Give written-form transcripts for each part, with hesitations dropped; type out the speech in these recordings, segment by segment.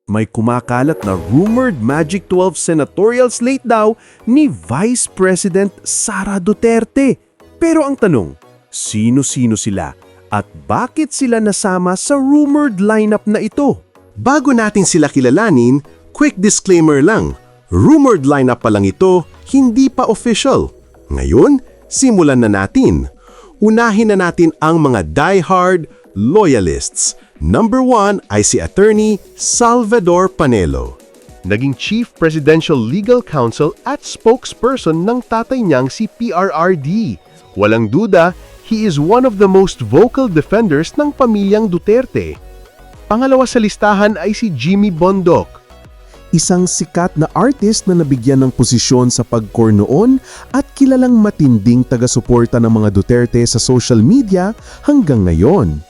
May kumakalat na rumored Magic 12 senatorial slate daw ni Vice President Sara Duterte. Pero ang tanong, sino-sino sila at bakit sila nasama sa rumored lineup na ito? Bago natin sila kilalanin, quick disclaimer lang. Rumored lineup pa lang ito, hindi pa official. Ngayon, simulan na natin. Unahin na natin ang mga die-hard loyalists. Number 1 ay si Attorney Salvador Panelo. Naging Chief Presidential Legal Counsel at spokesperson ng tatay niyang si PRRD. Walang duda, he is one of the most vocal defenders ng pamilyang Duterte. Pangalawa sa listahan ay si Jimmy Bondoc. Isang sikat na artist na nabigyan ng posisyon sa pagkor noon at kilalang matinding taga-suporta ng mga Duterte sa social media hanggang ngayon.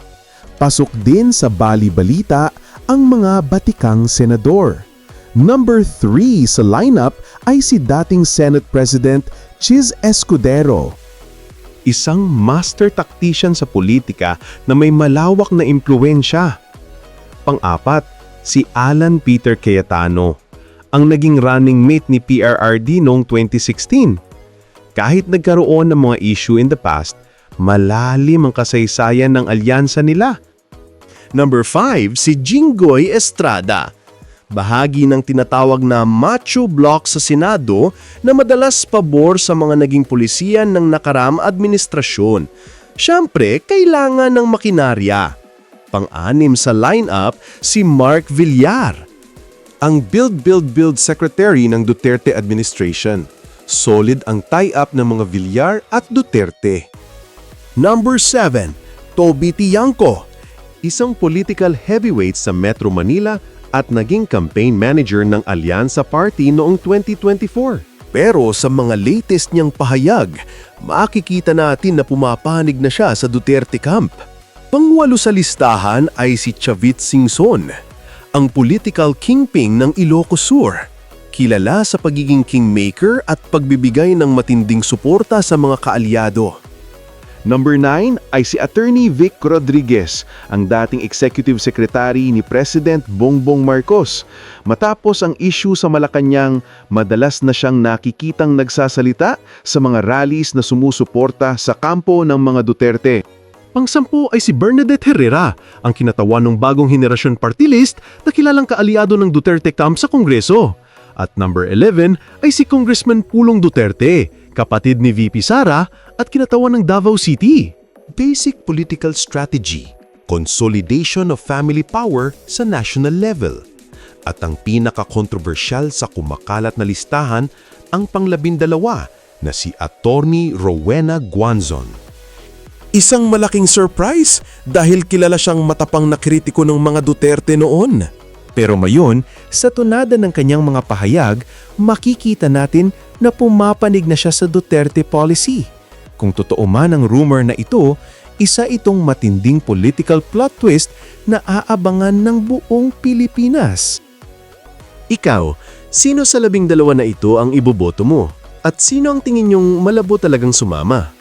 Pasok din sa bali-balita ang mga batikang senador. Number 3 sa lineup ay si dating Senate President Chiz Escudero. Isang master tactician sa politika na may malawak na impluwensya. Pang-apat, si Alan Peter Cayetano, ang naging running mate ni PRRD noong 2016. Kahit nagkaroon ng mga issue in the past, malalim ang kasaysayan ng alyansa nila. Number 5, si Jinggoy Estrada. Bahagi ng tinatawag na macho bloc sa Senado na madalas pabor sa mga naging pulisiyan ng nakaram administrasyon. Siyempre, kailangan ng makinarya. Pang-anim sa lineup, si Mark Villar. Ang Build Secretary ng Duterte administration. Solid ang tie-up ng mga Villar at Duterte. Number 7, Toby Tiangco. Isang political heavyweight sa Metro Manila at naging campaign manager ng Alyansa Party noong 2024. Pero sa mga latest niyang pahayag, makikita natin na pumapanig na siya sa Duterte camp. Pangwalo sa listahan ay si Chavit Singson, ang political kingpin ng Ilocos Sur. Kilala sa pagiging kingmaker at pagbibigay ng matinding suporta sa mga kaalyado. Number 9 ay si Attorney Vic Rodriguez, ang dating Executive Secretary ni President Bongbong Marcos. Matapos ang issue sa Malacanang, madalas na siyang nakikitang nagsasalita sa mga rallies na sumusuporta sa kampo ng mga Duterte. Pang-10 ay si Bernadette Herrera, ang kinatawan ng bagong henerasyon party list na kilalang kaalyado ng Duterte camp sa Kongreso. At number 11 ay si Congressman Pulong Duterte, kapatid ni VP Sara at kinatawan ng Davao City. Basic political strategy, consolidation of family power sa national level. At ang pinaka-kontrobersyal sa kumakalat na listahan, ang pang-12 na si Attorney Rowena Guanzon. Isang malaking surprise dahil kilala siyang matapang na kritiko ng mga Duterte noon. Pero ngayon, sa tunada ng kanyang mga pahayag, makikita natin na pumapanig na siya sa Duterte policy. Kung totoo man ang rumor na ito, isa itong matinding political plot twist na aabangan ng buong Pilipinas. Ikaw, sino sa 12 na ito ang iboboto mo? At sino ang tingin niyong malabo talagang sumama?